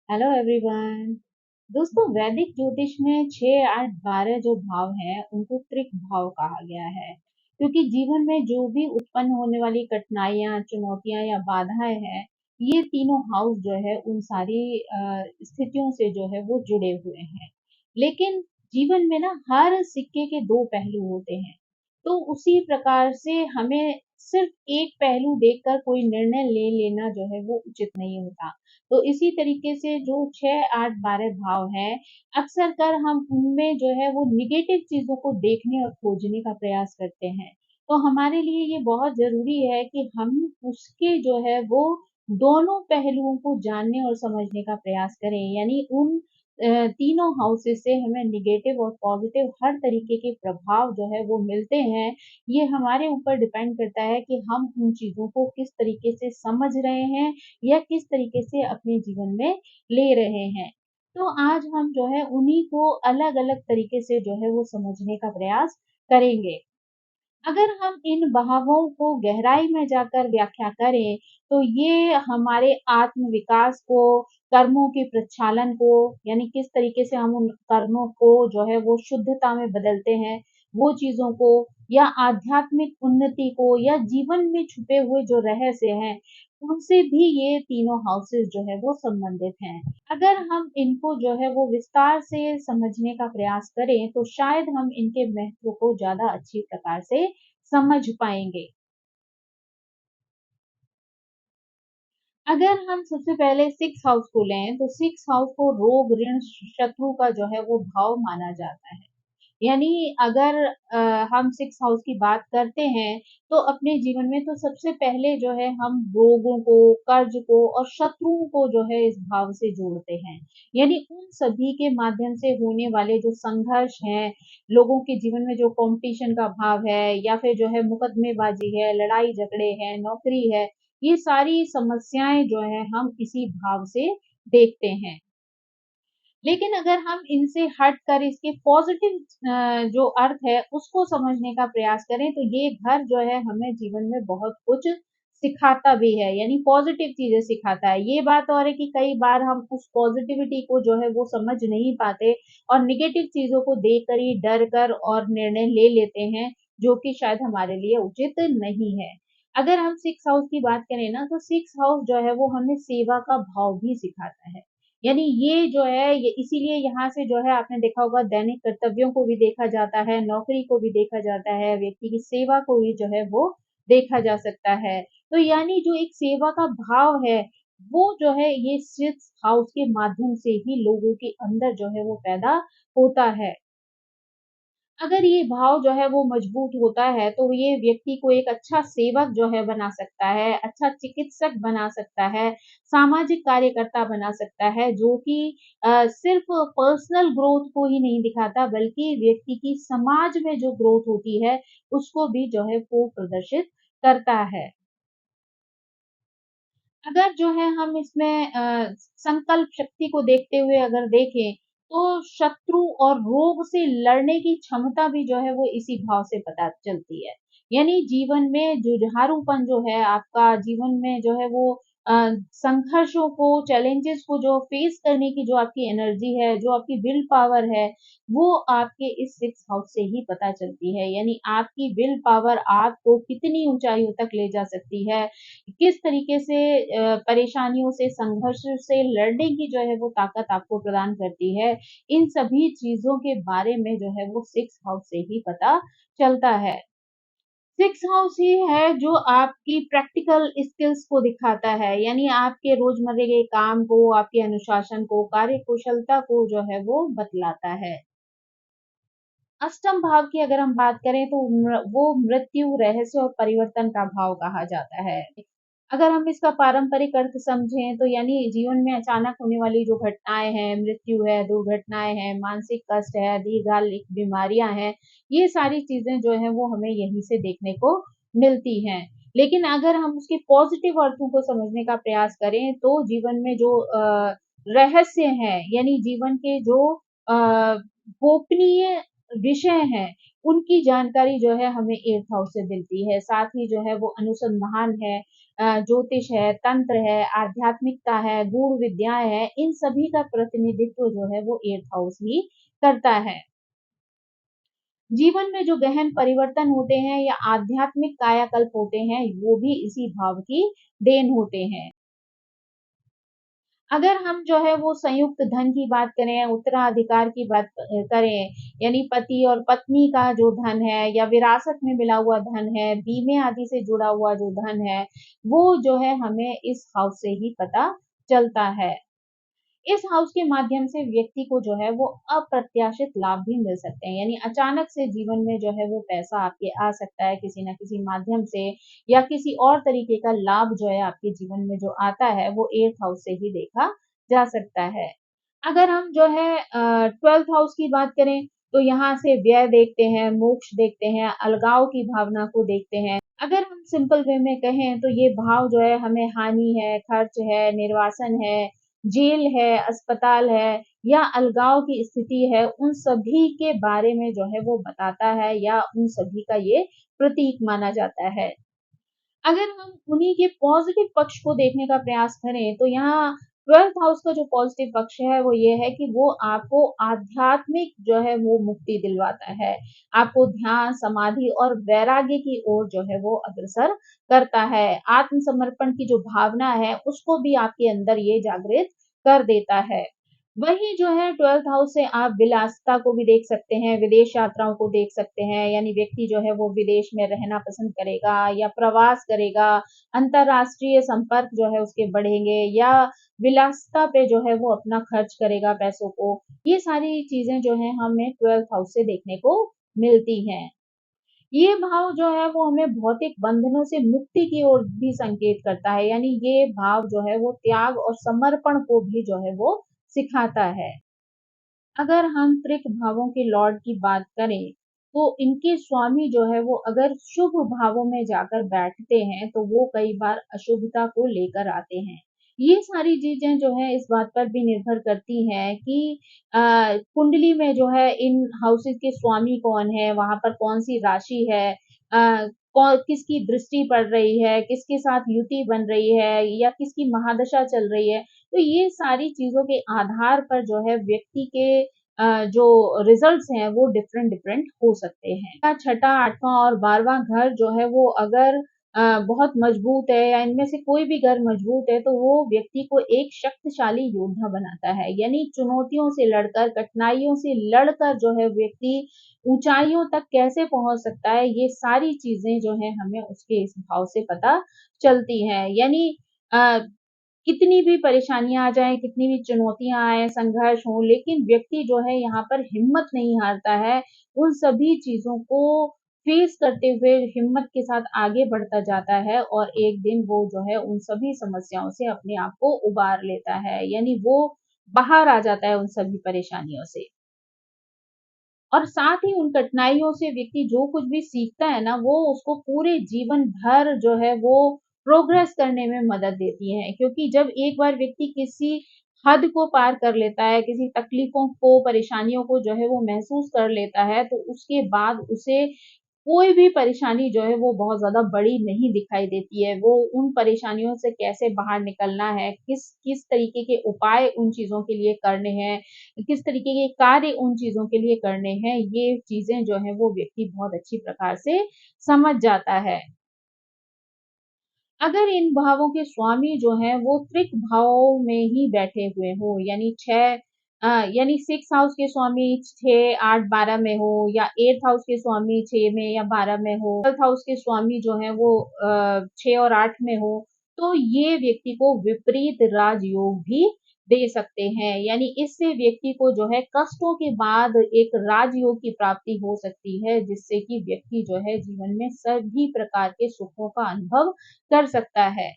Hello everyone. दोस्तों, वैदिक ज्योतिष में 6, 8, 12 जो भाव हैं उनको त्रिक भाव कहा गया है, क्योंकि जीवन में जो भी उत्पन्न होने वाली कठिनाइयां, चुनौतियां या बाधाएं हैं, ये तीनों हाउस जो है उन सारी स्थितियों से जो है वो जुड़े हुए हैं। लेकिन जीवन में ना हर सिक्के के दो पहलू होते हैं, तो उसी प्रकार से हमें सिर्फ एक पहलू देखकर कोई निर्णय ले लेना जो है वो उचित नहीं होता। तो इसी तरीके से जो 6, 8, 12 भाव हैं, अक्सर कर हम उनमें जो है वो नेगेटिव चीज़ों को देखने और खोजने का प्रयास करते हैं। तो हमारे लिए ये बहुत ज़रूरी है कि हम उसके जो है वो दोनों पहलुओं को जानने और समझने का प्रयास करें। यानी उन तीनों हाउसेस से हमें नेगेटिव और पॉजिटिव हर तरीके के प्रभाव जो है वो मिलते हैं। ये हमारे ऊपर डिपेंड करता है कि हम उन चीज़ों को किस तरीके से समझ रहे हैं या किस तरीके से अपने जीवन में ले रहे हैं। तो आज हम जो है उन्हीं को अलग-अलग तरीके से जो है वो समझने का प्रयास करेंगे। अगर हम इन भावों को गहराई में जाकर व्याख्या करें, तो ये हमारे आत्म विकास को, कर्मों के प्रक्षालन को, यानी किस तरीके से हम उन कर्मों को जो है वो शुद्धता में बदलते हैं, वो चीज़ों को, या आध्यात्मिक उन्नति को, या जीवन में छुपे हुए जो रहस्य हैं, उनसे भी ये तीनों हाउसेस जो है वो संबंधित हैं। अगर हम इनको जो है वो विस्तार से समझने का प्रयास करें, तो शायद हम इनके महत्व को ज़्यादा अच्छी प्रकार से समझ पाएँगे। अगर हम सबसे पहले 6 हाउस को लें, तो 6 हाउस को रोग, ऋण, शत्रु का जो है वो भाव माना जाता है। यानी अगर हम 6 हाउस की बात करते हैं, तो अपने जीवन में तो सबसे पहले जो है हम रोगों को, कर्ज को और शत्रुओं को जो है इस भाव से जोड़ते हैं। यानी उन सभी के माध्यम से होने वाले जो संघर्ष हैं, लोगों के जीवन में जो कॉम्पिटिशन का भाव है, या फिर जो है मुकदमेबाजी है, लड़ाई-झगड़े हैं, नौकरी है, ये सारी समस्याएँ जो हैं हम इसी भाव से देखते हैं। लेकिन अगर हम इनसे हटकर इसके पॉज़िटिव जो अर्थ है उसको समझने का प्रयास करें, तो ये घर जो है हमें जीवन में बहुत कुछ सिखाता भी है, यानी पॉज़िटिव चीज़ें सिखाता है। ये बात और है कि कई बार हम उस पॉज़िटिविटी को जो है वो समझ नहीं पाते और नेगेटिव चीज़ों को देखकर ही डर कर और निर्णय ले लेते हैं, जो कि शायद हमारे लिए उचित नहीं है। अगर हम 6 हाउस की बात करें ना, तो 6 हाउस जो है वो हमें सेवा का भाव भी सिखाता है। यानी ये जो है ये इसीलिए यहाँ से जो है आपने देखा होगा दैनिक कर्तव्यों को भी देखा जाता है, नौकरी को भी देखा जाता है, व्यक्ति की सेवा को भी जो है वो देखा जा सकता है। तो यानी जो एक सेवा का भाव है, वो जो है ये 6 हाउस के माध्यम से ही लोगों के अंदर जो है वो पैदा होता है। अगर ये भाव जो है वो मजबूत होता है, तो ये व्यक्ति को एक अच्छा सेवक जो है बना सकता है, अच्छा चिकित्सक बना सकता है, सामाजिक कार्यकर्ता बना सकता है, जो कि सिर्फ़ पर्सनल ग्रोथ को ही नहीं दिखाता, बल्कि व्यक्ति की समाज में जो ग्रोथ होती है, उसको भी जो है वो प्रदर्शित करता है। अगर जो है हम इसमें संकल्प शक्ति को देखते हुए अगर देखें, तो शत्रु और रोग से लड़ने की क्षमता भी जो है वो इसी भाव से पता चलती है। यानी जीवन में जुझारूपन जो है आपका, जीवन में जो है वो संघर्षों को, चैलेंजेस को जो फेस करने की जो आपकी एनर्जी है, जो आपकी विल पावर है, वो आपके इस 6 हाउस से ही पता चलती है। यानी आपकी विल पावर आपको कितनी ऊँचाइयों तक ले जा सकती है, किस तरीके से परेशानियों से, संघर्ष से लड़ने की जो है वो ताकत आपको प्रदान करती है, इन सभी चीज़ों के बारे में जो है वो 6 हाउस से ही पता चलता है। 6 हाउस ही है जो आपकी प्रैक्टिकल स्किल्स को दिखाता है, यानी आपके रोज़मर्रे के काम को, आपके अनुशासन को, कार्यकुशलता को जो है वो बतलाता है। अष्टम भाव की अगर हम बात करें, तो वो मृत्यु, रहस्य और परिवर्तन का भाव कहा जाता है। अगर हम इसका पारंपरिक अर्थ समझें, तो यानी जीवन में अचानक होने वाली जो घटनाएँ हैं, मृत्यु है, दुर्घटनाएँ हैं, मानसिक कष्ट है, दीर्घकालिक बीमारियाँ हैं, ये सारी चीज़ें जो हैं वो हमें यहीं से देखने को मिलती हैं। लेकिन अगर हम उसके पॉज़िटिव अर्थों को समझने का प्रयास करें, तो जीवन में जो रहस्य हैं, यानी जीवन के जो अ, गोपनीय विषय हैं, उनकी जानकारी जो है हमें 8th हाउस से मिलती है। साथ ही जो है वो अनुसंधान है, ज्योतिष है, तंत्र है, आध्यात्मिकता है, गूढ़ विद्याएं है, इन सभी का प्रतिनिधित्व जो है वो 8th हाउस ही करता है। जीवन में जो गहन परिवर्तन होते हैं या आध्यात्मिक कायाकल्प होते हैं, वो भी इसी भाव की देन होते हैं। अगर हम जो है वो संयुक्त धन की बात करें, उत्तराधिकार की बात करें, यानी पति और पत्नी का जो धन है या विरासत में मिला हुआ धन है, बीमे आदि से जुड़ा हुआ जो धन है, वो जो है हमें इस हाउस से ही पता चलता है। इस हाउस के माध्यम से व्यक्ति को जो है वो अप्रत्याशित लाभ भी मिल सकते हैं, यानी अचानक से जीवन में जो है वो पैसा आपके आ सकता है किसी ना किसी माध्यम से, या किसी और तरीके का लाभ जो है आपके जीवन में जो आता है वो 8th हाउस से ही देखा जा सकता है। अगर हम जो है 12th हाउस की बात करें, तो यहाँ से व्यय देखते हैं, मोक्ष देखते हैं, अलगाव की भावना को देखते हैं। अगर हम सिंपल वे में कहें तो ये भाव जो है हमें हानि है, खर्च है, निर्वासन है, जेल है, अस्पताल है या अलगाव की स्थिति है, उन सभी के बारे में जो है वो बताता है या उन सभी का ये प्रतीक माना जाता है। अगर हम उन्हीं के पॉजिटिव पक्ष को देखने का प्रयास करें, तो यहाँ 12th हाउस का जो पॉजिटिव पक्ष है वो ये है कि वो आपको आध्यात्मिक जो है वो मुक्ति दिलवाता है। आपको ध्यान, समाधि और वैराग्य की ओर जो है वो अग्रसर करता है। आत्मसमर्पण की जो भावना है उसको भी आपके अंदर ये जागृत कर देता है। वही जो है 12th हाउस से आप विलासिता को भी देख सकते हैं, विदेश यात्राओं को देख सकते हैं, यानी व्यक्ति जो है वो विदेश में रहना पसंद करेगा या प्रवास करेगा, अंतरराष्ट्रीय संपर्क जो है उसके बढ़ेंगे या विलासिता पे जो है वो अपना खर्च करेगा पैसों को। ये सारी चीजें जो है हमें 12th हाउस से देखने को मिलती हैं। ये भाव जो है वो हमें भौतिक बंधनों से मुक्ति की ओर भी संकेत करता है, यानी ये भाव जो है वो त्याग और समर्पण को भी जो है वो सिखाता है। अगर हम त्रिक भावों के लॉर्ड की बात करें, तो इनके स्वामी जो है वो अगर शुभ भावों में जाकर बैठते हैं, तो वो कई बार अशुभता को लेकर आते हैं। ये सारी चीजें जो है इस बात पर भी निर्भर करती हैं कि कुंडली में जो है इन हाउसेस के स्वामी कौन है, वहां पर कौन सी राशि है, किसकी दृष्टि पड़ रही है, किसके साथ युति बन रही है या किसकी महादशा चल रही है। तो ये सारी चीजों के आधार पर जो है व्यक्ति के जो रिजल्ट्स हैं वो डिफरेंट डिफरेंट हो सकते हैं। का छठा, आठवां और 12वां घर जो है वो अगर बहुत मजबूत है या इनमें से कोई भी घर मजबूत है, तो वो व्यक्ति को एक शक्तिशाली योद्धा बनाता है, यानी चुनौतियों से लड़कर, कठिनाइयों से लड़कर जो है व्यक्ति ऊंचाइयों तक कैसे पहुंच सकता है, ये सारी चीजें जो है हमें उसके इस भाव से पता चलती हैं। यानी अ, कितनी भी परेशानियां आ जाएं, कितनी भी चुनौतियां आए, संघर्ष हो, लेकिन व्यक्ति जो है यहाँ पर हिम्मत नहीं हारता है। उन सभी चीजों को फेस करते हुए हिम्मत के साथ आगे बढ़ता जाता है और एक दिन वो जो है उन सभी समस्याओं से अपने आप को उबार लेता है, यानी वो बाहर आ जाता है उन सभी परेशानियों से। और साथ ही उन कठिनाइयों से व्यक्ति जो कुछ भी सीखता है ना, वो उसको पूरे जीवन भर जो है वो प्रोग्रेस करने में मदद देती है। क्योंकि जब एक बार व्यक्ति किसी हद को पार कर लेता है, किसी तकलीफों को, परेशानियों को जो है वो महसूस कर लेता है, तो उसके बाद उसे कोई भी परेशानी जो है वो बहुत ज़्यादा बड़ी नहीं दिखाई देती है। वो उन परेशानियों से कैसे बाहर निकलना है, किस किस तरीके के उपाय उन चीज़ों के लिए करने हैं, किस तरीके के कार्य उन चीज़ों के लिए करने हैं, ये चीज़ें जो हैं वो व्यक्ति बहुत अच्छी प्रकार से समझ जाता है। अगर इन भावों के स्वामी जो हैं वो त्रिक भाव में ही बैठे हुए हों, यानी 6 यानी 6th हाउस के स्वामी 6, 8, 12 में हो या 8th हाउस के स्वामी 6 में या 12 में हो, 12th हाउस के स्वामी जो हैं वो 6 और 8 में हो, तो ये व्यक्ति को विपरीत राजयोग भी दे सकते हैं। यानी इससे व्यक्ति को जो है कष्टों के बाद एक राजयोग की प्राप्ति हो सकती है, जिससे कि व्यक्ति जो है जीवन में सभी प्रकार के सुखों का अनुभव कर सकता है।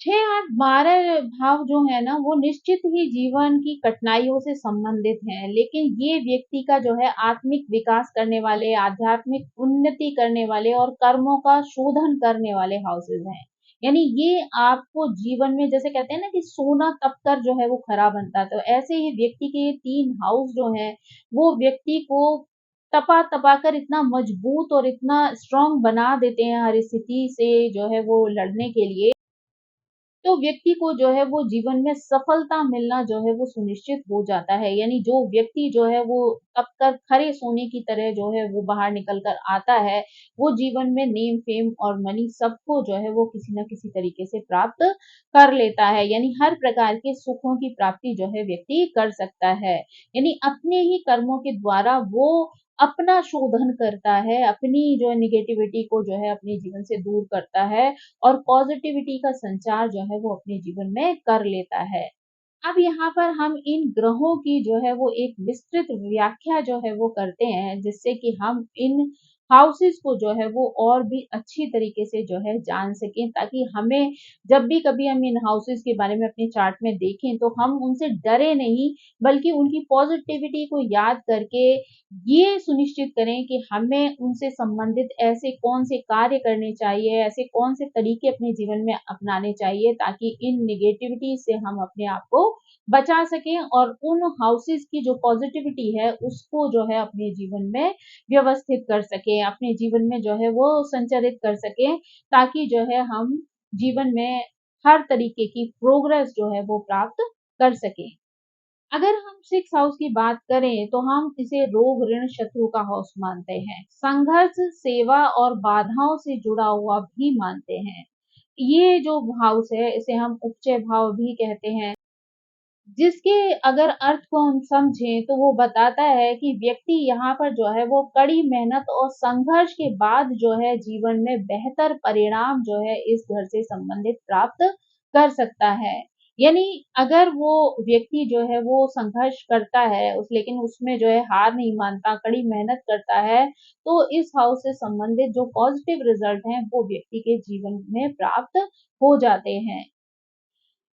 6, 8, 12 भाव जो है ना वो निश्चित ही जीवन की कठिनाइयों से संबंधित हैं, लेकिन ये व्यक्ति का जो है आत्मिक विकास करने वाले, आध्यात्मिक उन्नति करने वाले और कर्मों का शोधन करने वाले हाउसेस हैं। यानी ये आपको जीवन में, जैसे कहते हैं ना कि सोना तप कर जो है वो खरा बनता है, तो ऐसे ही व्यक्ति के ये 3 हाउस जो हैं, वो व्यक्ति को तपा-तपा कर इतना मजबूत और इतना स्ट्रॉन्ग बना देते हैं हर स्थिति से जो है वो लड़ने के लिए, तो व्यक्ति को जो है वो जीवन में सफलता मिलना जो है वो सुनिश्चित हो जाता है। यानी जो व्यक्ति जो है वो तप कर खरे सोने की तरह जो है वो बाहर निकल कर आता है, वो जीवन में नेम, फेम और मनी सबको जो है वो किसी न किसी तरीके से प्राप्त कर लेता है। यानी हर प्रकार के सुखों की प्राप्ति जो है व्यक्ति कर सकता है। यानी अपने ही कर्मों के द्वारा वो अपना शोधन करता है, अपनी जो है नेगेटिविटी को जो है अपने जीवन से दूर करता है और पॉजिटिविटी का संचार जो है वो अपने जीवन में कर लेता है। अब यहाँ पर हम इन ग्रहों की जो है वो एक विस्तृत व्याख्या जो है वो करते हैं, जिससे कि हम इन हाउसेस को जो है वो और भी अच्छी तरीके से जो है जान सकें, ताकि हमें जब भी कभी हम इन हाउसेस के बारे में अपने चार्ट में देखें तो हम उनसे डरे नहीं, बल्कि उनकी पॉजिटिविटी को याद करके ये सुनिश्चित करें कि हमें उनसे संबंधित ऐसे कौन से कार्य करने चाहिए, ऐसे कौन से तरीके अपने जीवन में अपनाने चाहिए, ताकि इन नेगेटिविटी से हम अपने आप को बचा सकें और उन हाउसेस की जो पॉजिटिविटी है उसको जो है अपने जीवन में व्यवस्थित कर सकें, अपने जीवन में जो है वो संचारित कर सकें, ताकि जो है हम जीवन में हर तरीके की प्रोग्रेस जो है वो प्राप्त कर सकें। अगर हम सिक्स हाउस की बात करें तो हम इसे रोग, ऋण, शत्रु का हाउस मानते हैं। संघर्ष, सेवा और बाधाओं से जुड़ा हुआ भी मानते हैं। ये जो हाउस है इसे हम उपचय भाव भी कहते हैं, जिसके अगर अर्थ को हम समझें तो वो बताता है कि व्यक्ति यहाँ पर जो है वो कड़ी मेहनत और संघर्ष के बाद जो है जीवन में बेहतर परिणाम जो है इस घर से संबंधित प्राप्त कर सकता है। यानी अगर वो व्यक्ति जो है वो संघर्ष करता है उस लेकिन उसमें जो है हार नहीं मानता, कड़ी मेहनत करता है, तो इस हाउस से संबंधित जो पॉजिटिव रिजल्ट हैं वो व्यक्ति के जीवन में प्राप्त हो जाते हैं।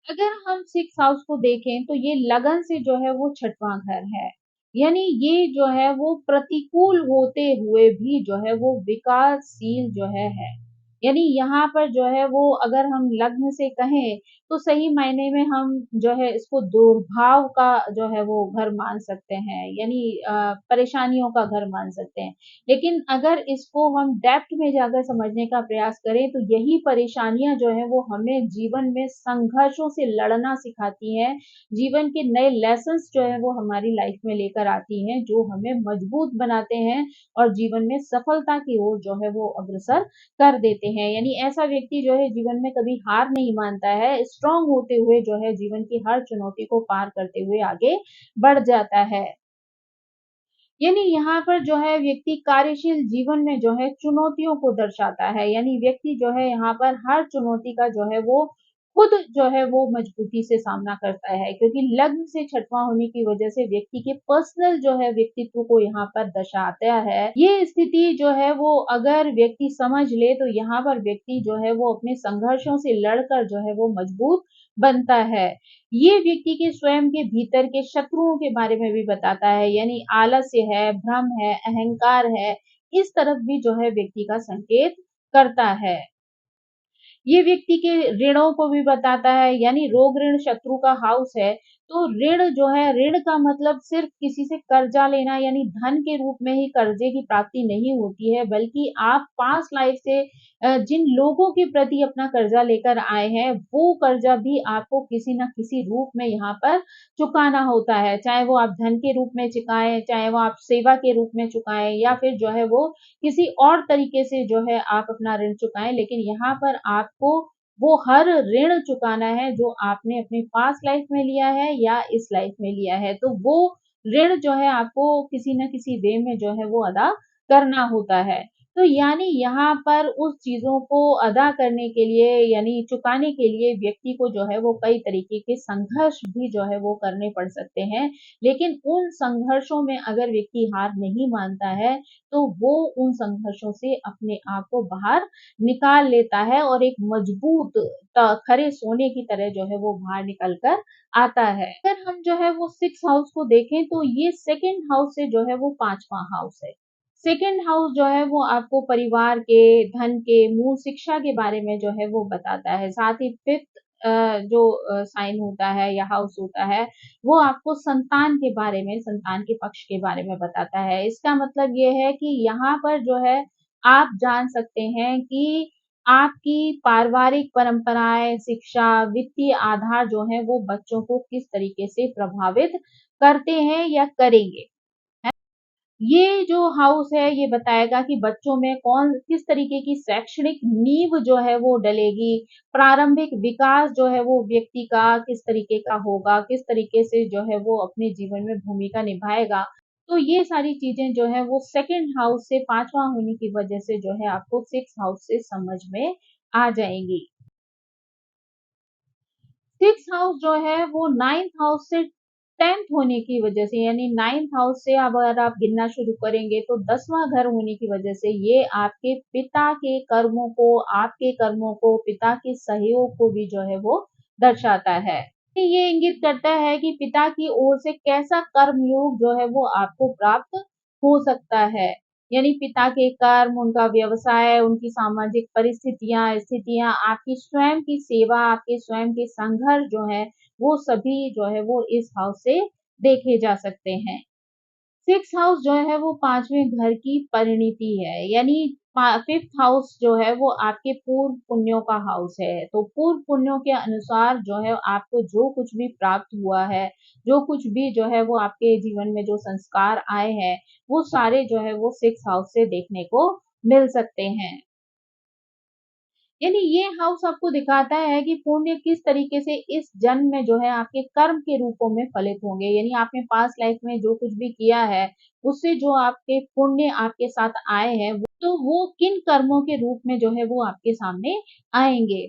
अगर हम सिक्स हाउस को देखें तो ये लगन से जो है वो छठवां घर है। यानी ये जो है वो प्रतिकूल होते हुए भी जो है वो विकासशील जो है। यानी यहाँ पर जो है वो अगर हम लग्न से कहें तो सही मायने में हम जो है इसको दुर्भाव का जो है वो घर मान सकते हैं, यानी परेशानियों का घर मान सकते हैं। लेकिन अगर इसको हम डेप्थ में जाकर समझने का प्रयास करें तो यही परेशानियां जो है वो हमें जीवन में संघर्षों से लड़ना सिखाती हैं, जीवन के नए लेसन्स जो है वो हमारी लाइफ में लेकर आती हैं, जो हमें मजबूत बनाते हैं और जीवन में सफलता की ओर जो है वो अग्रसर कर देते हैं। यानी ऐसा व्यक्ति जो है जीवन में कभी हार नहीं मानता है, स्ट्रांग होते हुए जो है जीवन की हर चुनौती को पार करते हुए आगे बढ़ जाता है। यानी यहाँ पर जो है व्यक्ति कार्यशील जीवन में जो है चुनौतियों को दर्शाता है, यानी व्यक्ति जो है यहाँ पर हर चुनौती का जो है वो खुद जो है वो मजबूती से सामना करता है, क्योंकि लग्न से छठवां होने की वजह से व्यक्ति के पर्सनल जो है व्यक्तित्व को यहाँ पर दर्शाता है। ये स्थिति जो है वो अगर व्यक्ति समझ ले तो यहाँ पर व्यक्ति जो है वो अपने संघर्षों से लड़कर जो है वो मजबूत बनता है। ये व्यक्ति के स्वयं के भीतर के शत्रुओं के बारे में भी बताता है, यानी आलस्य है, भ्रम है, अहंकार है, इस तरफ भी जो है व्यक्ति का संकेत करता है। ये व्यक्ति के ऋणों को भी बताता है, यानी रोग, ऋण, शत्रु का हाउस है, तो ऋण जो है, ऋण का मतलब सिर्फ किसी से कर्जा लेना यानी धन के रूप में ही कर्जे की प्राप्ति नहीं होती है, बल्कि आप पास्ट लाइफ से जिन लोगों के प्रति अपना कर्जा लेकर आए हैं, वो कर्जा भी आपको किसी न किसी रूप में यहाँ पर चुकाना होता है। चाहे वो आप धन के रूप में चुकाएँ, चाहे वो आप सेवा के रूप में चुकाएँ या फिर जो है वो किसी और तरीके से जो है आप अपना ऋण चुकाएँ, लेकिन यहाँ पर आपको वो हर ऋण चुकाना है जो आपने अपनी पास्ट लाइफ में लिया है या इस लाइफ में लिया है। तो वो ऋण जो है आपको किसी न किसी वे में जो है वो अदा करना होता है। तो यानी यहाँ पर उस चीज़ों को अदा करने के लिए यानी चुकाने के लिए व्यक्ति को जो है वो कई तरीके के संघर्ष भी जो है वो करने पड़ सकते हैं। लेकिन उन संघर्षों में अगर व्यक्ति हार नहीं मानता है, तो वो उन संघर्षों से अपने आप को बाहर निकाल लेता है और एक मजबूत खरे सोने की तरह जो है वो बाहर निकल कर आता है। अगर हम जो है वो सिक्स हाउस को देखें तो ये सेकंड हाउस से जो है वो पांचवा हाउस है। सेकंड हाउस जो है वो आपको परिवार के, धन के, मूल शिक्षा के बारे में जो है वो बताता है। साथ ही फिफ्थ जो साइन होता है या हाउस होता है, वो आपको संतान के बारे में, संतान के पक्ष के बारे में बताता है। इसका मतलब ये है कि यहाँ पर जो है आप जान सकते हैं कि आपकी पारिवारिक परंपराएँ, शिक्षा, वित्तीय आधार जो है वो बच्चों को किस तरीके से प्रभावित करते हैं या करेंगे। ये जो हाउस है ये बताएगा कि बच्चों में कौन किस तरीके की शैक्षणिक नींव जो है वो डलेगी, प्रारंभिक विकास जो है वो व्यक्ति का किस तरीके का होगा, किस तरीके से जो है वो अपने जीवन में भूमिका निभाएगा। तो ये सारी चीज़ें जो है वो सेकंड हाउस से 5वाँ होने की वजह से जो है आपको 6th हाउस से समझ में आ जाएँगी। 6th हाउस जो है वो 9th हाउस से 10th होने की वजह से यानी 9th हाउस से अब अगर आप गिनना शुरू करेंगे तो 10वां घर होने की वजह से ये आपके पिता के कर्मों को, आपके कर्मों को, पिता के सहयोग को भी जो है वो दर्शाता है। ये इंगित करता है कि पिता की ओर से कैसा कर्मयोग जो है वो आपको प्राप्त हो सकता है। यानी पिता के कर्म, उनका व्यवसाय, उनकी सामाजिक परिस्थितियाँ, स्थितियाँ, आपकी स्वयं की सेवा, आपके स्वयं के संघर्ष जो है, वो सभी जो है वो इस भाव से देखे जा सकते हैं। 6th हाउस जो है वो 5वें घर की परिणति है, यानी 5th हाउस जो है वो आपके पूर्व पुण्यों का हाउस है। तो पूर्व पुण्यों के अनुसार जो है आपको जो कुछ भी प्राप्त हुआ है, जो कुछ भी जो है वो आपके जीवन में जो संस्कार आए हैं, वो सारे जो है वो 6th हाउस से देखने को मिल सकते हैं। यानी ये हाउस आपको दिखाता है कि पुण्य किस तरीके से इस जन्म में जो है आपके कर्म के रूपों में फलित होंगे। यानी आपने पास्ट लाइफ में जो कुछ भी किया है, उससे जो आपके पुण्य आपके साथ आए हैं, तो वो किन कर्मों के रूप में जो है वो आपके सामने आएँगे।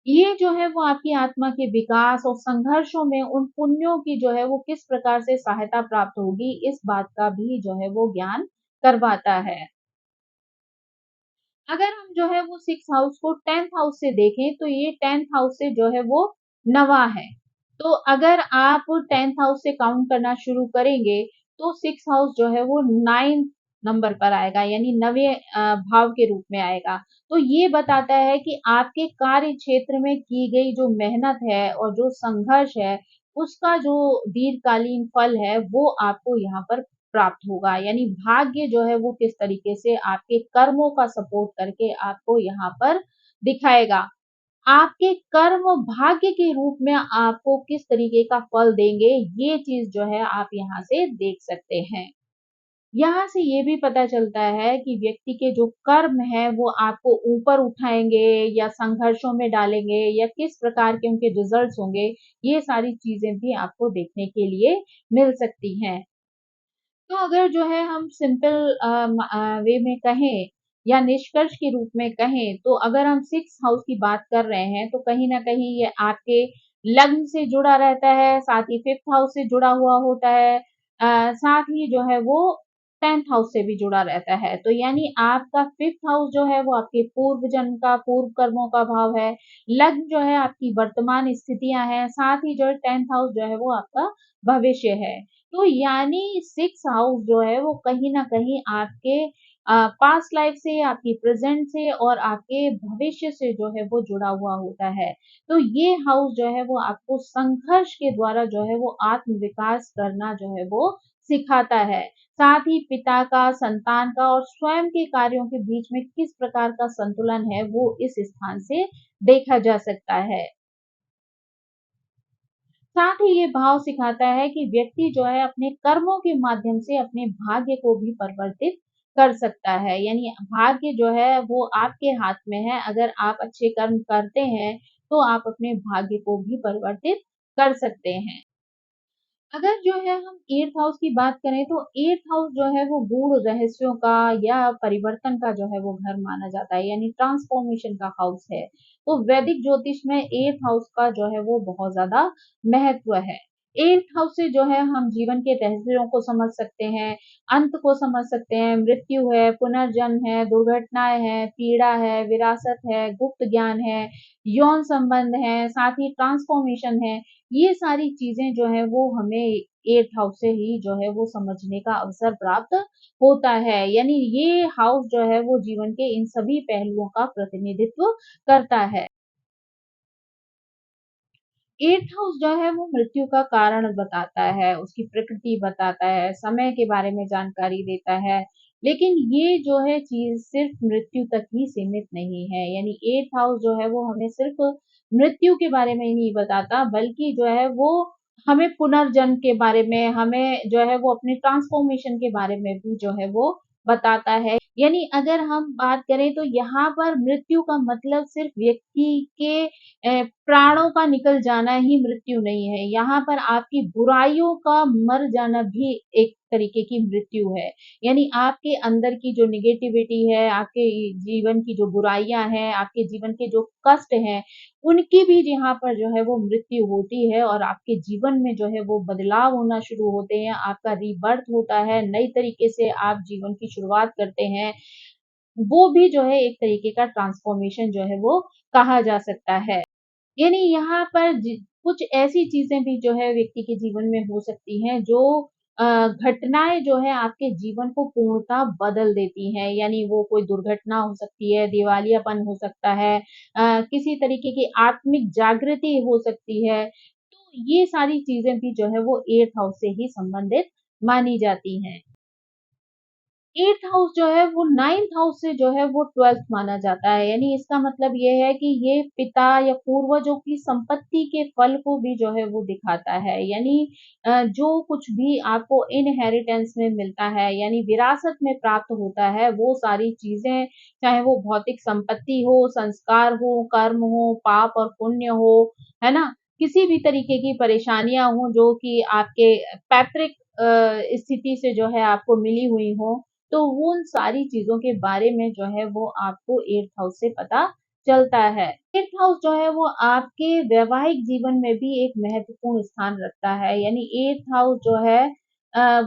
ये जो है वो आपकी आत्मा के विकास और संघर्षों में उन पुण्यों की जो है वो किस प्रकार से सहायता प्राप्त होगी, इस बात का भी जो है वो ज्ञान करवाता है। अगर हम जो है वो 6th हाउस को 10th हाउस से देखें तो ये 10th हाउस से जो है वो नवा है। तो अगर आप 10th हाउस से काउंट करना शुरू करेंगे तो 6th हाउस जो है वो 9th नंबर पर आएगा यानी 9वें भाव के रूप में आएगा। तो ये बताता है कि आपके कार्य क्षेत्र में की गई जो मेहनत है और जो संघर्ष है, उसका जो दीर्घकालीन फल है वो आपको यहाँ पर प्राप्त होगा। यानी भाग्य जो है वो किस तरीके से आपके कर्मों का सपोर्ट करके आपको यहाँ पर दिखाएगा। आपके कर्म भाग्य के रूप में आपको किस तरीके का फल देंगे, ये चीज़ जो है आप यहाँ से देख सकते हैं। यहाँ से ये भी पता चलता है कि व्यक्ति के जो कर्म हैं वो आपको ऊपर उठाएँगे या संघर्षों में डालेंगे या किस प्रकार के उनके रिज़ल्ट्स होंगे, ये सारी चीज़ें भी आपको देखने के लिए मिल सकती हैं। तो अगर जो है हम सिंपल वे में कहें या निष्कर्ष के रूप में कहें, तो अगर हम 6th हाउस की बात कर रहे हैं, तो कहीं न कहीं ये आपके लग्न से जुड़ा रहता है, साथ ही 5th हाउस से जुड़ा हुआ होता है। साथ ही जो है वो 10th हाउस से भी जुड़ा रहता है। तो यानी आपका 5th हाउस जो है वो आपके पूर्व जन्म का, पूर्व कर्मों का भाव है। लग्न जो है आपकी वर्तमान स्थितियाँ हैं, साथ ही जो है 10th हाउस जो है वो आपका भविष्य है। तो यानी 6 हाउस जो है वो कहीं न कहीं आपके पास्ट लाइफ से, आपकी प्रेज़ेंट से और आपके भविष्य से जो है वो जुड़ा हुआ होता है। तो ये हाउस जो है वो आपको संघर्ष के द्वारा जो है वो आत्म-विकास करना जो है वो सिखाता है। साथ ही पिता का, संतान का और स्वयं के कार्यों के बीच में किस प्रकार का संतुलन है वो इस स्थान से देखा जा सकता है। साथ ही ये भाव सिखाता है कि व्यक्ति जो है अपने कर्मों के माध्यम से अपने भाग्य को भी परिवर्तित कर सकता है। यानी भाग्य जो है वो आपके हाथ में है। अगर आप अच्छे कर्म करते हैं, तो आप अपने भाग्य को भी परिवर्तित कर सकते हैं। अगर जो है हम 8th हाउस की बात करें तो 8th हाउस जो है वो गूढ़ रहस्यों का या परिवर्तन का जो है वो घर माना जाता है यानी ट्रांसफॉर्मेशन का हाउस है। तो वैदिक ज्योतिष में 8th हाउस का जो है वो बहुत ज़्यादा महत्व है। 8th हाउस से जो है हम जीवन के रहस्यों को समझ सकते हैं, अंत को समझ सकते हैं, मृत्यु है, पुनर्जन्म है, दुर्घटनाएँ हैं, पीड़ा है, विरासत है, गुप्त ज्ञान है, यौन संबंध है, साथ ही ट्रांसफॉर्मेशन है। ये सारी चीज़ें जो है वो हमें 8th हाउस से ही जो है वो समझने का अवसर प्राप्त होता है। यानी ये हाउस जो है वो जीवन के इन सभी पहलुओं का प्रतिनिधित्व करता है। एट्थ हाउस जो है वो मृत्यु का कारण बताता है, उसकी प्रकृति बताता है, समय के बारे में जानकारी देता है। लेकिन ये जो है चीज़ सिर्फ़ मृत्यु तक ही सीमित नहीं है। यानी एट्थ हाउस जो है वो हमें सिर्फ़ मृत्यु के बारे में ही नहीं बताता, बल्कि जो है वो हमें पुनर्जन्म के बारे में, हमें जो है वो अपने ट्रांसफ़ॉर्मेशन के बारे में भी जो है वो बताता है। यानी अगर हम बात करें तो यहाँ पर मृत्यु का मतलब सिर्फ़ व्यक्ति के प्राणों का निकल जाना ही मृत्यु नहीं है। यहाँ पर आपकी बुराइयों का मर जाना भी एक तरीके की मृत्यु है। यानी आपके अंदर की जो नेगेटिविटी है, आपके जीवन की जो बुराइयाँ हैं, आपके जीवन के जो कष्ट हैं, उनकी भी यहाँ पर जो है वो मृत्यु होती है और आपके जीवन में जो है वो बदलाव होना शुरू होते हैं, आपका रीबर्थ होता है, नई तरीके से आप जीवन की शुरुआत करते हैं। वो भी जो है एक तरीके का ट्रांसफ़ॉर्मेशन जो है वो कहा जा सकता है। यानी यहाँ पर कुछ ऐसी चीजें भी जो है व्यक्ति के जीवन में हो सकती हैं जो घटनाएं जो है आपके जीवन को पूर्णतः बदल देती हैं। यानी वो कोई दुर्घटना हो सकती है, दिवालियापन हो सकता है, किसी तरीके की आत्मिक जागृति हो सकती है। तो ये सारी चीजें भी जो है वो एट्थ हाउस से ही संबंधित मानी जाती हैं। एट्थ हाउस जो है वो नाइन्थ हाउस से जो है वो ट्वेल्थ माना जाता है। यानी इसका मतलब ये है कि ये पिता या पूर्वजों की संपत्ति के फल को भी जो है वो दिखाता है। यानी जो कुछ भी आपको इनहेरिटेंस में मिलता है, यानी विरासत में प्राप्त होता है, वो सारी चीजें, चाहे वो भौतिक संपत्ति हो, संस्कार हो, कर्म हो, पाप और पुण्य हो, है ना, किसी भी तरीके की परेशानियां हो जो कि आपके पैतृक स्थिति से जो है आपको मिली हुई हो, तो वो उन सारी चीज़ों के बारे में जो है वो आपको एट्थ हाउस से पता चलता है। एट्थ हाउस जो है वो आपके वैवाहिक जीवन में भी एक महत्वपूर्ण स्थान रखता है। यानी एट्थ हाउस जो है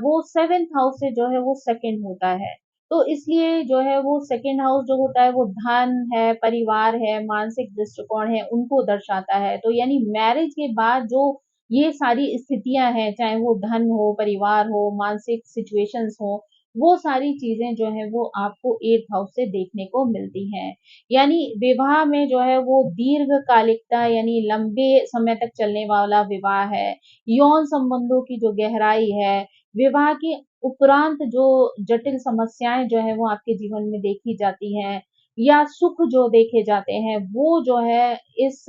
वो सेवेंथ हाउस से जो है वो सेकंड होता है। तो इसलिए जो है वो सेकंड हाउस जो होता है वो धन है, परिवार है, मानसिक दृष्टिकोण है, उनको दर्शाता है। तो यानी मैरिज के बाद जो ये सारी स्थितियाँ हैं, चाहे वो धन हो, परिवार हो, मानसिक सिचुएशंस हो, वो सारी चीज़ें जो हैं वो आपको एट्थ हाउस से देखने को मिलती हैं। यानी विवाह में जो है वो दीर्घकालिकता, यानी लंबे समय तक चलने वाला विवाह है, यौन संबंधों की जो गहराई है, विवाह के उपरांत जो जटिल समस्याएँ जो हैं वो आपके जीवन में देखी जाती हैं या सुख जो देखे जाते हैं, वो जो है इस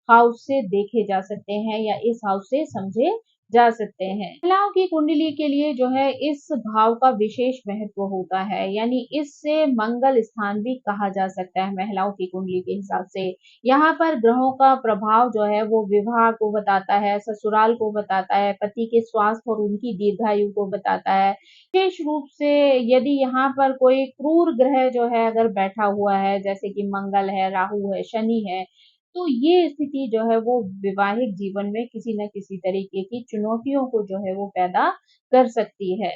हाउस से देखे जा सकते हैं या इस हाउस से समझे जा सकते हैं। महिलाओं की कुंडली के लिए जो है इस भाव का विशेष महत्व होता है। यानी इससे मंगल स्थान भी कहा जा सकता है महिलाओं की कुंडली के हिसाब से। यहाँ पर ग्रहों का प्रभाव जो है वो विवाह को बताता है, ससुराल को बताता है, पति के स्वास्थ्य और उनकी दीर्घायु को बताता है। विशेष रूप से यदि यहाँ पर कोई क्रूर ग्रह जो है अगर बैठा हुआ है, जैसे कि मंगल है, राहु है, शनि है, तो ये स्थिति जो है वो वैवाहिक जीवन में किसी न किसी तरीके की चुनौतियों को जो है वो पैदा कर सकती है।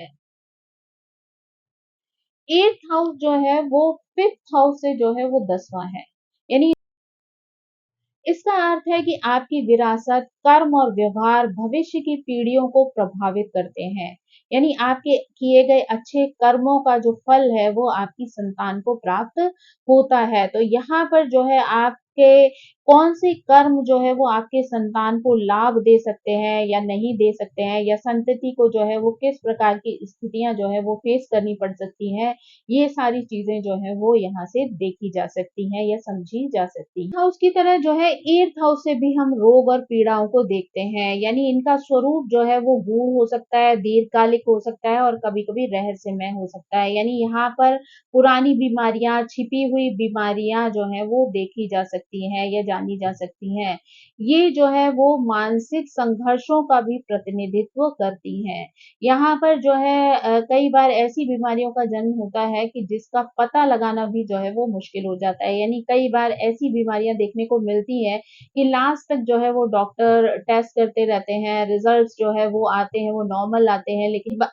एट्थ हाउस जो है वो फिफ्थ हाउस से जो है वो 10वां है। यानी इसका अर्थ है कि आपकी विरासत, कर्म और व्यवहार भविष्य की पीढ़ियों को प्रभावित करते हैं। यानी आपके किए गए अच्छे कर्मों का जो फल है वो आपकी संतान को प्राप्त होता है। तो यहाँ पर जो है आपके कौन से कर्म जो है वो आपके संतान को लाभ दे सकते हैं या नहीं दे सकते हैं, या संतति को जो है वो किस प्रकार की स्थितियां जो है वो फेस करनी पड़ सकती हैं, ये सारी चीज़ें जो हैं वो यहाँ से देखी जा सकती हैं या समझी जा सकती हैं। हाउस की तरह जो है एट्थ हाउस से भी हम रोग और पीड़ाओं को देखते हैं। यानी इनका स्वरूप जो है वो गूढ़ हो सकता है, दीर्घकालिक हो सकता है और कभी-कभी रहस्यमय हो सकता है। यानी यहाँ पर पुरानी बीमारियाँ, छिपी हुई बीमारियाँ जो हैं वो देखी जा सकती हैं या जानी जा सकती हैं। ये जो है वो मानसिक संघर्षों का भी प्रतिनिधित्व करती हैं। यहाँ पर जो है कई बार ऐसी बीमारियों का जन्म होता है कि जिसका पता लगाना भी जो है वो मुश्किल हो जाता है। यानी कई बार ऐसी बीमारियाँ देखने को मिलती हैं कि लास्ट तक जो है वो डॉक्टर टेस्ट करते रहते हैं, रिजल्ट्स जो है वो आते हैं, वो नॉर्मल आते हैं, लेकिन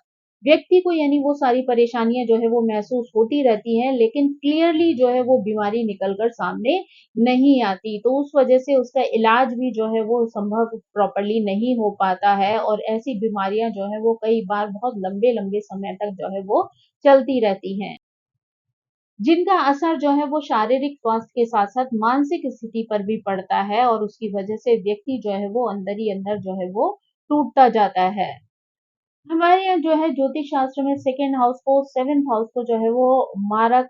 व्यक्ति को यानी वो सारी परेशानियाँ जो है वो महसूस होती रहती हैं, लेकिन क्लियरली जो है वो बीमारी निकल कर सामने नहीं आती। तो उस वजह से उसका इलाज भी जो है वो संभव प्रॉपर्ली नहीं हो पाता है और ऐसी बीमारियाँ जो है वो कई बार बहुत लंबे-लंबे समय तक जो है वो चलती रहती हैं। जिनका असर जो है वो शारीरिक स्वास्थ्य के साथ-साथ मानसिक स्थिति पर भी पड़ता है और उसकी वजह से व्यक्ति जो है वो अंदर ही अंदर जो है वो टूटता जाता है। हमारे यहाँ जो है ज्योतिष शास्त्र में सेकंड हाउस को, सेवेंथ हाउस को जो है वो मारक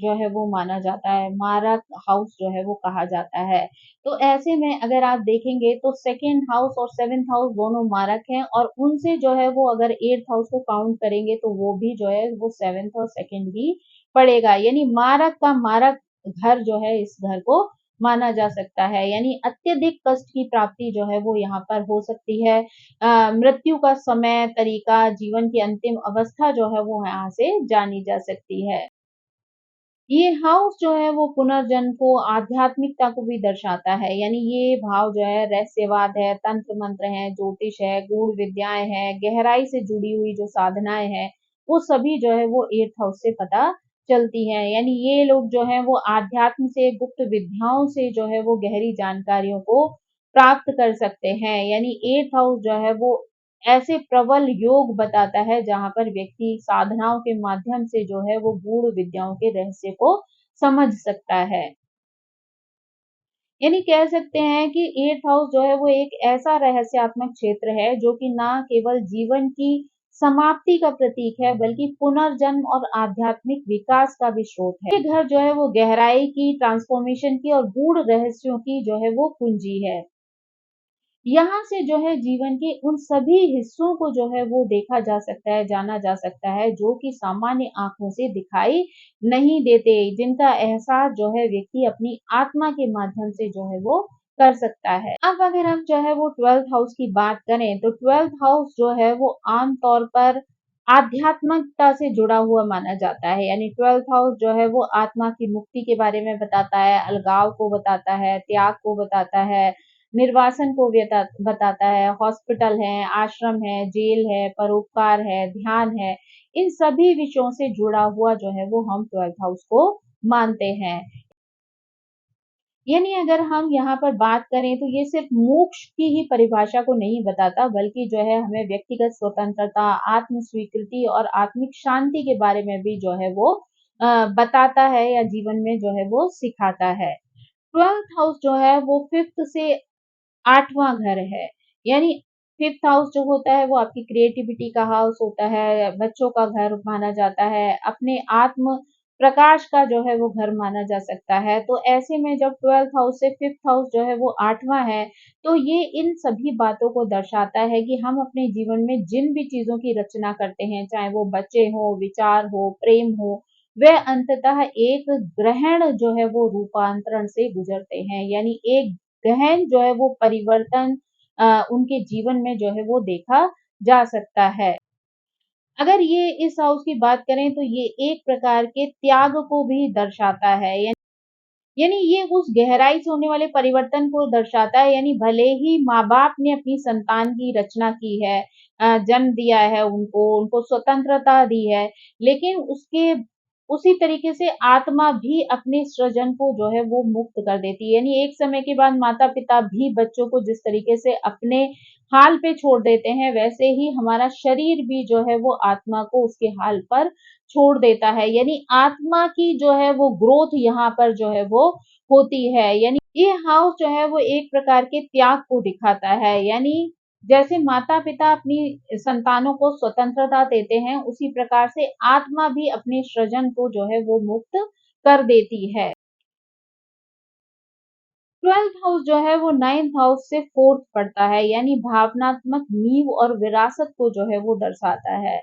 जो है वो माना जाता है, मारक हाउस जो है वो कहा जाता है। तो ऐसे में अगर आप देखेंगे तो सेकंड हाउस और सेवेंथ हाउस दोनों मारक हैं और उनसे जो है वो अगर एट्थ हाउस को काउंट करेंगे तो वो भी जो है वो सेवेंथ और सेकंड ही पड़ेगा। यानी मारक का मारक घर जो है इस घर को माना जा सकता है। यानी अत्यधिक कष्ट की प्राप्ति जो है वो यहाँ पर हो सकती है। मृत्यु का समय, तरीका, जीवन की अंतिम अवस्था जो है वो यहाँ से जानी जा सकती है। ये हाउस जो है वो पुनर्जन्म को, आध्यात्मिकता को भी दर्शाता है। यानी ये भाव जो है रहस्यवाद है, तंत्र मंत्र है, ज्योतिष है, गूढ़ विद्याएं हैं, गहराई से जुड़ी हुई जो साधनाएं हैं, वो सभी जो है वो एट्थ हाउस से पता चलती हैं। यानी ये लोग जो है वो आध्यात्म से, गुप्त विद्याओं से जो है वो गहरी जानकारियों को प्राप्त कर सकते हैं। यानी एट्थ हाउस जो है वो ऐसे प्रबल योग बताता है जहां पर व्यक्ति साधनाओं के माध्यम से जो है वो गूढ़ विद्याओं के रहस्य को समझ सकता है। यानी कह सकते हैं कि एट्थ हाउस जो है वो एक ऐसा रहस्यात्मक क्षेत्र है जो कि ना केवल जीवन की समाप्ति का प्रतीक है बल्कि पुनर्जन्म और आध्यात्मिक विकास का भी स्रोत है। ये घर जो है वो गहराई की, ट्रांसफॉर्मेशन की और गूढ़ रहस्यों की जो है वो कुंजी है। यहाँ से जो है जीवन के उन सभी हिस्सों को जो है वो देखा जा सकता है, जाना जा सकता है, जो कि सामान्य आँखों से दिखाई नहीं देते, जिनका एहसास जो है व्यक्ति अपनी आत्मा के माध्यम से जो है वो कर सकता है। अब अगर हम जो है वो 12th हाउस की बात करें, तो 12th हाउस जो है वो आम तौर पर आध्यात्मिकता से जुड़ा हुआ माना जाता है। यानी 12th हाउस जो है वो आत्मा की मुक्ति के बारे में बताता है, अलगाव को बताता है, त्याग को बताता है, निर्वासन को बताता है, हॉस्पिटल है, आश्रम है, जेल है, परोपकार है, ध्यान है, इन सभी विषयों से जुड़ा हुआ जो है वो हम 12th हाउस को मानते हैं। यानी अगर हम यहाँ पर बात करें तो ये सिर्फ मोक्ष की ही परिभाषा को नहीं बताता बल्कि जो है हमें व्यक्तिगत स्वतंत्रता, आत्म स्वीकृति और आत्मिक शांति के बारे में भी जो है वो बताता है या जीवन में जो है वो सिखाता है। 12th हाउस जो है वो फिफ्थ से 8वां घर है। यानी फिफ्थ हाउस जो होता है वो आपकी क्रिएटिविटी का हाउस होता है, बच्चों का घर माना जाता है, अपने आत्म प्रकाश का जो है वो घर माना जा सकता है। तो ऐसे में जब 12th हाउस से फिफ्थ हाउस जो है वो 8वां है, तो ये इन सभी बातों को दर्शाता है कि हम अपने जीवन में जिन भी चीज़ों की रचना करते हैं, चाहे वो बच्चे हों, विचार हो, प्रेम हो, वह अंततः एक ग्रहण जो है वो रूपांतरण से गुजरते हैं। यानी एक गहन जो है वो परिवर्तन उनके जीवन में जो है वो देखा जा सकता है। अगर ये इस हाउस की बात करें तो ये एक प्रकार के त्याग को भी दर्शाता है। यानी ये उस गहराई से होने वाले परिवर्तन को दर्शाता है। यानी भले ही माँ-बाप ने अपनी संतान की रचना की है, जन्म दिया है उनको स्वतंत्रता दी है, लेकिन उसके उसी तरीके से आत्मा भी अपने सृजन को जो है वो मुक्त कर देती है। यानी एक समय के बाद माता-पिता भी बच्चों को जिस तरीके से अपने हाल पे छोड़ देते हैं, वैसे ही हमारा शरीर भी जो है वो आत्मा को उसके हाल पर छोड़ देता है। यानी आत्मा की जो है वो ग्रोथ यहाँ पर जो है वो होती है। यानी ये हाउस जो है वो एक प्रकार के त्याग को दिखाता है। यानी जैसे माता-पिता अपनी संतानों को स्वतंत्रता देते हैं, उसी प्रकार से आत्मा भी अपने सृजन को जो है वो मुक्त कर देती है। 12th हाउस जो है वो 9th हाउस से 4th पड़ता है, यानी भावनात्मक नींव और विरासत को जो है वो दर्शाता है।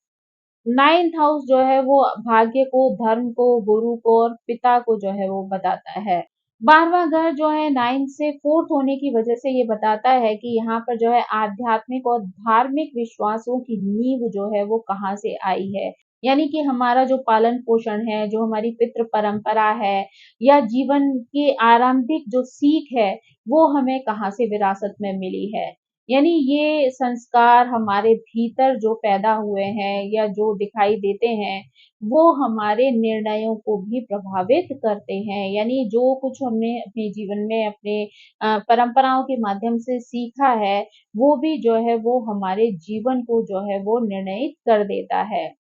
9th हाउस जो है वो भाग्य को, धर्म को, गुरु को और पिता को जो है वो बताता है। 12वां घर जो है 9th से 4th होने की वजह से ये बताता है कि यहाँ पर जो है आध्यात्मिक और धार्मिक विश्वासों की नींव जो है वो कहाँ से आई है। यानी कि हमारा जो पालन-पोषण है, जो हमारी पितृ परंपरा है या जीवन की आरंभिक जो सीख है, वो हमें कहाँ से विरासत में मिली है। यानी ये संस्कार हमारे भीतर जो पैदा हुए हैं या जो दिखाई देते हैं, वो हमारे निर्णयों को भी प्रभावित करते हैं। यानी जो कुछ हमने अपने जीवन में अपने परंपराओं के माध्यम से सीखा है, वो भी जो है वो हमारे जीवन को जो है वो निर्णयित कर देता है।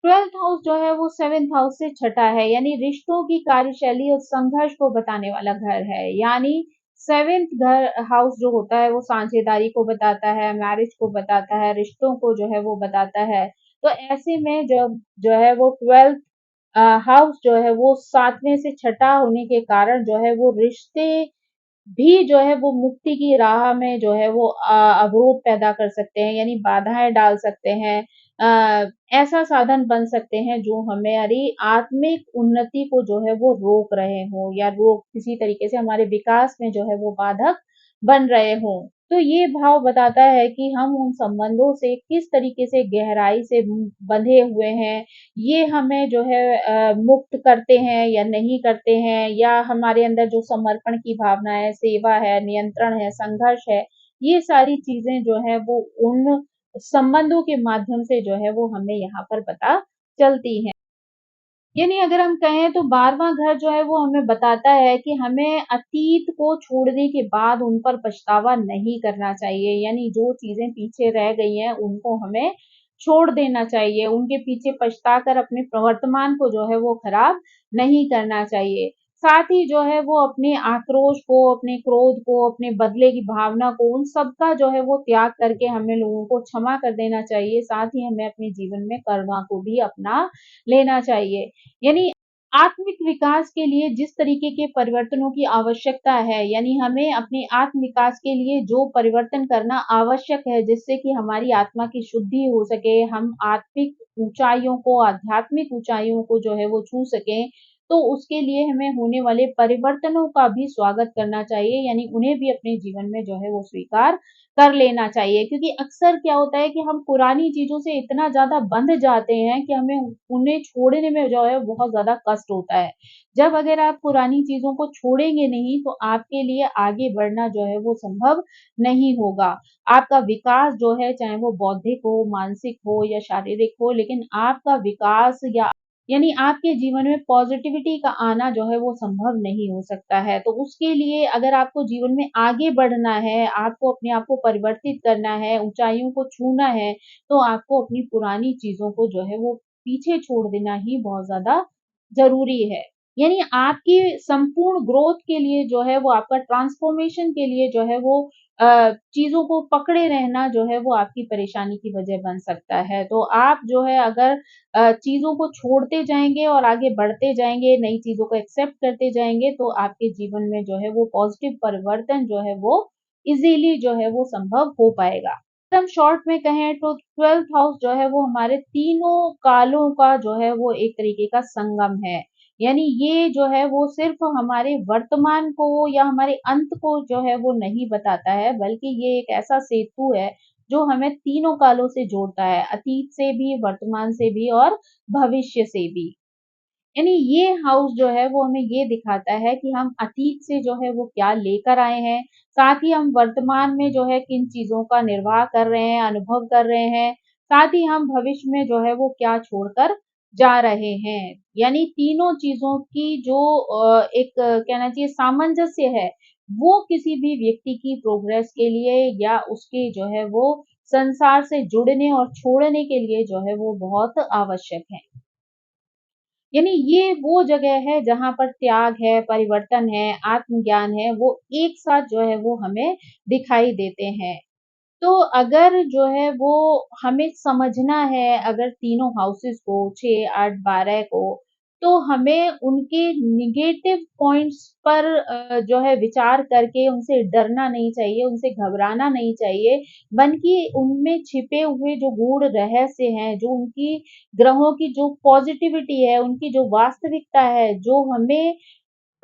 ट्वेल्थ हाउस जो है वो सेवेंथ हाउस से छठा है, यानी रिश्तों की कार्यशैली और संघर्ष को बताने वाला घर है। यानी सेवेंथ घर हाउस जो होता है वो साझेदारी को बताता है, मैरिज को बताता है, रिश्तों को जो है वो बताता है। तो ऐसे में जब जो है वो ट्वेल्थ हाउस जो है वो सातवें से छठा होने के कारण जो है वो रिश्ते भी जो है वो मुक्ति की राह में जो है वो अवरोध पैदा कर सकते हैं, यानी बाधाएं डाल सकते हैं। ऐसा साधन बन सकते हैं जो हमारी आत्मिक उन्नति को जो है वो रोक रहे हों, या रोक किसी तरीके से हमारे विकास में जो है वो बाधक बन रहे हों। तो ये भाव बताता है कि हम उन संबंधों से किस तरीके से गहराई से बंधे हुए हैं, ये हमें जो है मुक्त करते हैं या नहीं करते हैं, या हमारे अंदर जो समर्पण की भावना है, सेवा है, नियंत्रण है, संघर्ष है, ये सारी चीजें जो है वो उन संबंधों के माध्यम से जो है वो हमें यहाँ पर पता चलती हैं। यानी अगर हम कहें तो 12वां घर जो है वो हमें बताता है कि हमें अतीत को छोड़ने के बाद उन पर पछतावा नहीं करना चाहिए, यानी जो चीजें पीछे रह गई हैं उनको हमें छोड़ देना चाहिए, उनके पीछे पछता कर अपने वर्तमान को जो है वो खराब नहीं करना चाहिए। साथ ही जो है वो अपने आक्रोश को, अपने क्रोध को, अपने बदले की भावना को, उन सब का जो है वो त्याग करके हमें लोगों को क्षमा कर देना चाहिए। साथ ही हमें अपने जीवन में करुणा को भी अपना लेना चाहिए। यानी आत्मिक विकास के लिए जिस तरीके के परिवर्तनों की आवश्यकता है, यानी हमें अपने आत्म विकास के लिए जो परिवर्तन करना आवश्यक है, जिससे कि हमारी आत्मा की शुद्धि हो सके, हम आत्मिक ऊंचाइयों को, आध्यात्मिक ऊंचाइयों को जो है वो छू सकें, तो उसके लिए हमें होने वाले परिवर्तनों का भी स्वागत करना चाहिए, यानी उन्हें भी अपने जीवन में जो है वो स्वीकार कर लेना चाहिए। क्योंकि अक्सर क्या होता है कि हम पुरानी चीज़ों से इतना ज़्यादा बंध जाते हैं कि हमें उन्हें छोड़ने में जो है बहुत ज़्यादा कष्ट होता है। जब अगर आप पुरानी चीज़ों को छोड़ेंगे नहीं, तो आपके लिए आगे बढ़ना जो है वो संभव नहीं होगा। आपका विकास जो है, चाहे वो बौद्धिक हो, मानसिक हो या शारीरिक हो, लेकिन आपका विकास या यानी आपके जीवन में पॉजिटिविटी का आना जो है वो संभव नहीं हो सकता है। तो उसके लिए अगर आपको जीवन में आगे बढ़ना है, आपको अपने आप को परिवर्तित करना है, ऊँचाइयों को छूना है, तो आपको अपनी पुरानी चीज़ों को जो है वो पीछे छोड़ देना ही बहुत ज़्यादा ज़रूरी है। यानी आपकी संपूर्ण ग्रोथ के लिए जो है वो, आपका ट्रांसफॉर्मेशन के लिए जो है वो चीज़ों को पकड़े रहना जो है वो आपकी परेशानी की वजह बन सकता है। तो आप जो है अगर चीज़ों को छोड़ते जाएँगे और आगे बढ़ते जाएँगे, नई चीज़ों को एक्सेप्ट करते जाएँगे, तो आपके जीवन में जो है वो पॉज़िटिव परिवर्तन जो है वो ईज़िली जो है वो संभव हो पाएगा। अगर हम शॉर्ट में कहें तो 12th हाउस जो है वो हमारे तीनों कालों का जो है वो एक तरीके का संगम है। यानी ये जो है वो सिर्फ़ हमारे वर्तमान को या हमारे अंत को जो है वो नहीं बताता है, बल्कि ये एक ऐसा सेतु है जो हमें तीनों कालों से जोड़ता है, अतीत से भी, वर्तमान से भी और भविष्य से भी। यानी ये हाउस जो है वो हमें ये दिखाता है कि हम अतीत से जो है वो क्या लेकर आए हैं, साथ ही हम वर्तमान में जो है किन चीज़ों का निर्वाह कर रहे हैं, अनुभव कर रहे हैं, साथ ही हम भविष्य में जो है वो क्या छोड़कर जा रहे हैं। यानी तीनों चीज़ों की जो एक कहना चाहिए सामंजस्य है, वो किसी भी व्यक्ति की प्रोग्रेस के लिए या उसके जो है वो संसार से जुड़ने और छोड़ने के लिए जो है वो बहुत आवश्यक है। यानी ये वो जगह है जहाँ पर त्याग है, परिवर्तन है, आत्मज्ञान है, वो एक साथ जो है वो हमें दिखाई देते हैं। तो अगर जो है वो हमें समझना है अगर तीनों हाउसेस को 6, 8, 12 को, तो हमें उनके नेगेटिव पॉइंट्स पर जो है विचार करके उनसे डरना नहीं चाहिए, उनसे घबराना नहीं चाहिए, बल्कि उनमें छिपे हुए जो गूढ़ रहस्य हैं, जो उनकी ग्रहों की जो पॉजिटिविटी है, उनकी जो वास्तविकता है, जो हमें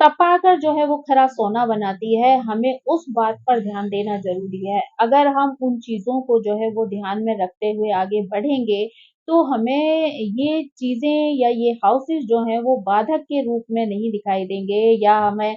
तपाकर जो है वो खरा सोना बनाती है, हमें उस बात पर ध्यान देना ज़रूरी है। अगर हम उन चीज़ों को जो है वो ध्यान में रखते हुए आगे बढ़ेंगे, तो हमें ये चीज़ें या ये हाउसेस जो हैं वो बाधक के रूप में नहीं दिखाई देंगे, या हमें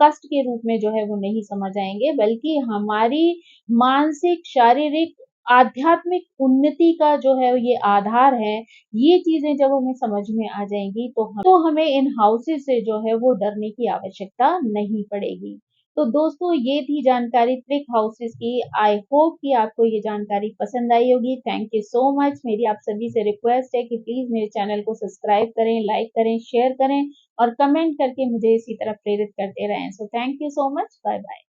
कष्ट के रूप में जो है वो नहीं समझ आएँगे, बल्कि हमारी मानसिक, शारीरिक, आध्यात्मिक उन्नति का जो है ये आधार है। ये चीज़ें जब हमें समझ में आ जाएँगी, तो हमें इन हाउसेस से जो है वो डरने की आवश्यकता नहीं पड़ेगी। तो दोस्तों ये थी जानकारी ट्रिक हाउसेस की। आई होप कि आपको ये जानकारी पसंद आई होगी। Thank you so much. मेरी आप सभी से रिक्वेस्ट है कि प्लीज मेरे चैनल को सब्सक्राइब करें, लाइक करें, शेयर करें और कमेंट करके मुझे इसी तरह प्रेरित करते रहें। So thank you so much. Bye bye.